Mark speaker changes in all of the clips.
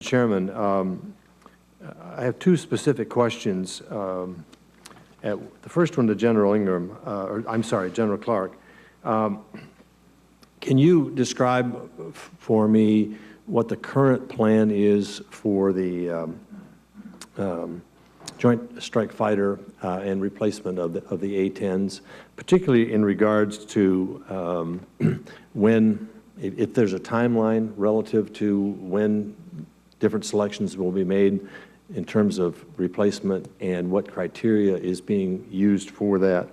Speaker 1: Chairman, I have two specific questions. The first one to General Ingram, General Clark. Can you describe for me what the current plan is for the Joint Strike Fighter and replacement of the A-10s, particularly in regards to when, if there's a timeline relative to when different selections will be made in terms of replacement and what criteria is being used for that.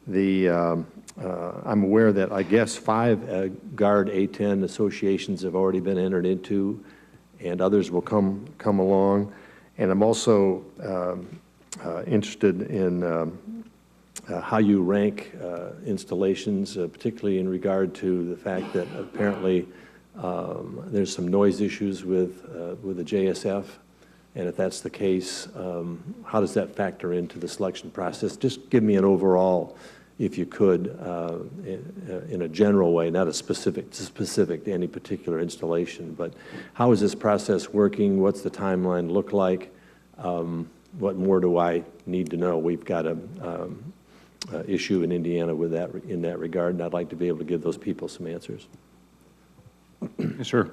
Speaker 1: I'm aware that I guess 5 Guard A-10 associations have already been entered into, and others will come along. And I'm also interested in how you rank installations, particularly in regard to the fact that apparently there's some noise issues with the JSF. And if that's the case, how does that factor into the selection process? Just give me an overall, if you could, in a general way, not a specific to any particular installation, but how is this process working? What's the timeline look like? What more do I need to know? We've got a issue in Indiana with that in that regard, and I'd like to be able to give those people some answers.
Speaker 2: Yes, sir.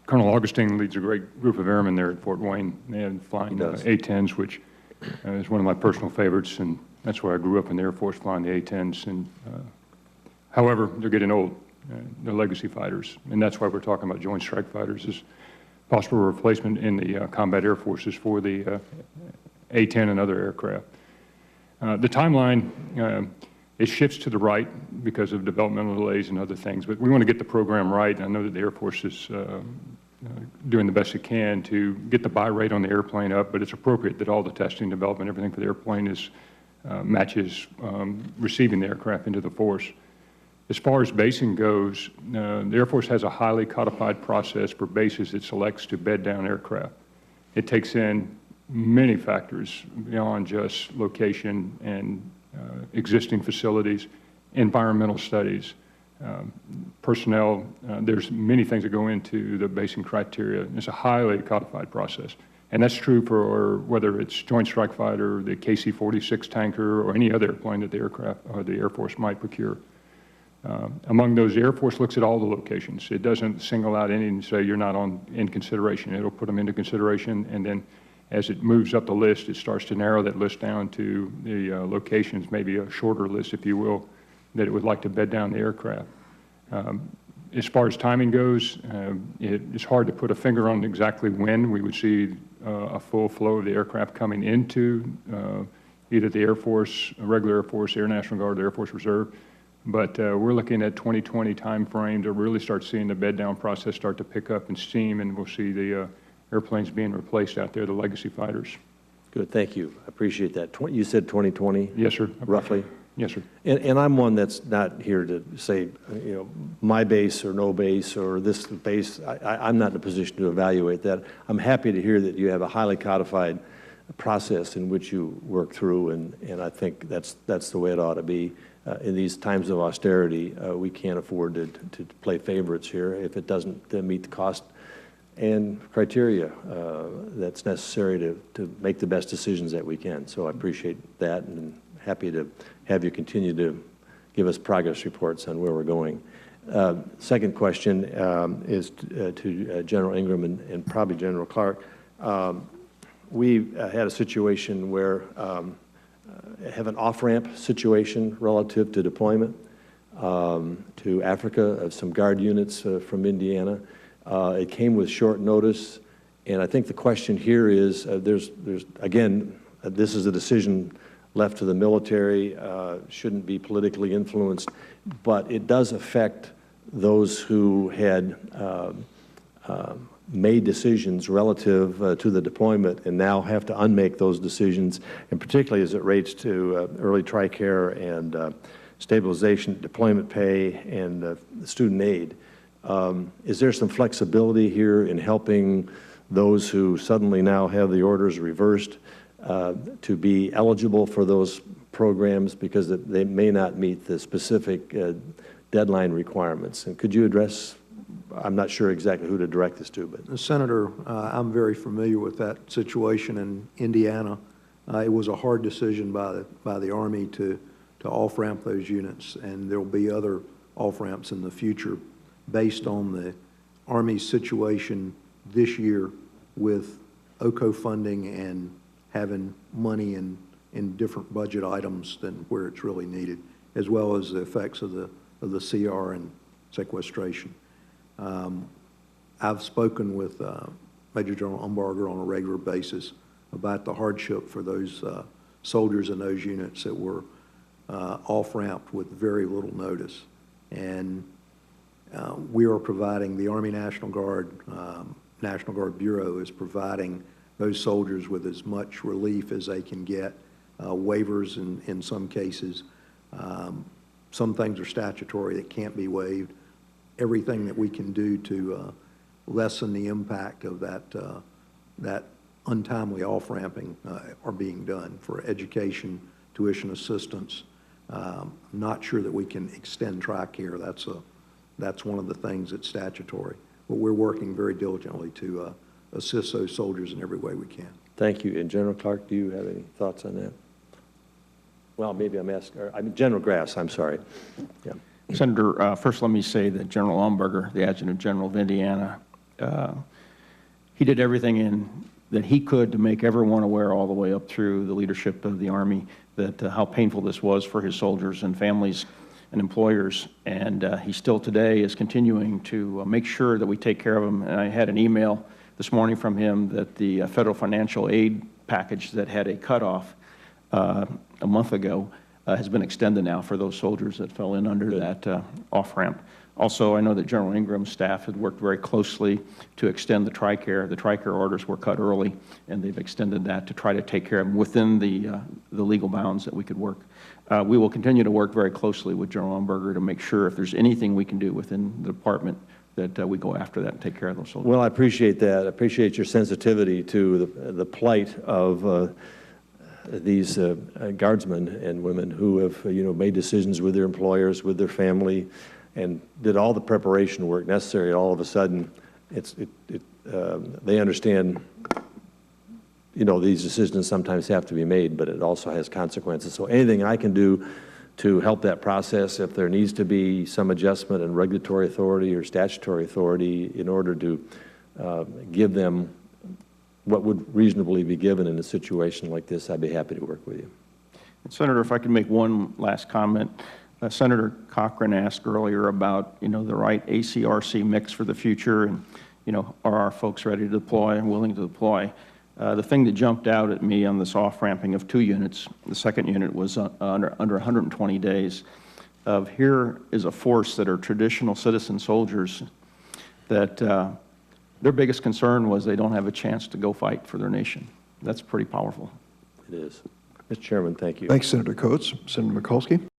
Speaker 2: Colonel Augustine leads a great group of airmen there at Fort Wayne. They have flying A-10s, which is one of my personal favorites, and that's where I grew up in the Air Force, flying the A-10s. And however, they're getting old. They're legacy fighters, and that's why we're talking about Joint Strike Fighters as possible replacement in the combat air forces for the A-10 and other aircraft. The timeline, it shifts to the right because of developmental delays and other things, but we want to get the program right. I know that the Air Force is doing the best it can to get the buy rate on the airplane up, but it's appropriate that all the testing, development, everything for the airplane is matches receiving the aircraft into the force. As far as basing goes, the Air Force has a highly codified process for bases it selects to bed down aircraft. It takes in many factors beyond just location and existing facilities, environmental studies, personnel. There's many things that go into the basing criteria. It's a highly codified process. And that's true for whether it's Joint Strike Fighter, the KC-46 tanker, or any other airplane that the aircraft or the Air Force might procure. Among those, the Air Force looks at all the locations. It doesn't single out any and say you're not in consideration. It'll put them into consideration, and then as it moves up the list, it starts to narrow that list down to the locations, maybe a shorter list, if you will, that it would like to bed down the aircraft. As far as timing goes, it's hard to put a finger on exactly when we would see a full flow of the aircraft coming into either the Air Force, regular Air Force, Air National Guard, or Air Force Reserve. But we're looking at 2020 time frame to really start seeing the bed down process start to pick up in steam, and we'll see the airplanes being replaced out there, the legacy fighters.
Speaker 1: Good, thank you. I appreciate that. You said 2020?
Speaker 2: Yes, sir.
Speaker 1: Roughly?
Speaker 2: Yes, sir.
Speaker 1: And I'm one that's not here to say, my base or no base or this base. I'm not in a position to evaluate that. I'm happy to hear that you have a highly codified process in which you work through, and I think that's the way it ought to be. In these times of austerity, we can't afford to play favorites here if it doesn't meet the cost and criteria that's necessary to make the best decisions that we can. So I appreciate that, and happy to have you continue to give us progress reports on where we're going. Second question is to General Ingram and probably General Clark. We had a situation where have an off-ramp situation relative to deployment to Africa of some Guard units from Indiana. It came with short notice, and I think the question here is, again, this is a decision left to the military, shouldn't be politically influenced, but it does affect those who had made decisions relative to the deployment and now have to unmake those decisions, and particularly as it relates to early TRICARE and stabilization, deployment pay, and student aid. Is there some flexibility here in helping those who suddenly now have the orders reversed to be eligible for those programs because they may not meet the specific deadline requirements? And could you address I'm not sure exactly who to direct this to, but.
Speaker 3: Senator, I'm very familiar with that situation in Indiana. It was a hard decision by the Army to off-ramp those units, and there will be other off-ramps in the future based on the Army's situation this year with OCO funding and having money in different budget items than where it's really needed, as well as the effects of the CR and sequestration. I've spoken with Major General Umbarger on a regular basis about the hardship for those soldiers in those units that were off-ramped with very little notice. And we are providing, the Army National Guard Bureau is providing those soldiers with as much relief as they can get, waivers in some cases. Some things are statutory that can't be waived. Everything that we can do to lessen the impact of that untimely off-ramping are being done for education, tuition assistance. I'm not sure that we can extend TRICARE. That's one of the things that's statutory. But we're working very diligently to assist those soldiers in every way we can.
Speaker 1: Thank you. And General Clark, do you have any thoughts on that? Well, maybe I'm asking, General Grass, I'm sorry. Yeah.
Speaker 4: Senator, first let me say that General Umbarger, the Adjutant General of Indiana, he did everything that he could to make everyone aware all the way up through the leadership of the Army that how painful this was for his soldiers and families and employers. And he still today is continuing to make sure that we take care of them. And I had an email this morning from him that the federal financial aid package that had a cutoff a month ago has been extended now for those soldiers that fell in under that off-ramp. Also, I know that General Ingram's staff had worked very closely to extend the TRICARE. The TRICARE orders were cut early, and they've extended that to try to take care of them within the legal bounds that we could work. We will continue to work very closely with General Umbarger to make sure if there's anything we can do within the department that we go after that and take care of those soldiers.
Speaker 1: Well, I appreciate that. I appreciate your sensitivity to the plight of these guardsmen and women who have, made decisions with their employers, with their family, and did all the preparation work necessary. All of a sudden, they understand, these decisions sometimes have to be made, but it also has consequences. So anything I can do to help that process, if there needs to be some adjustment in regulatory authority or statutory authority in order to give them what would reasonably be given in a situation like this, I'd be happy to work with you.
Speaker 4: And Senator, if I could make one last comment. Senator Cochran asked earlier about, the right ACRC mix for the future and, are our folks ready to deploy and willing to deploy? The thing that jumped out at me on this off-ramping of 2 units, the second unit was under 120 days. Here is a force that are traditional citizen soldiers that their biggest concern was they don't have a chance to go fight for their nation. That's pretty powerful.
Speaker 1: It is. Mr. Chairman, thank you.
Speaker 5: Thanks, Senator Coates. Senator Mikulski.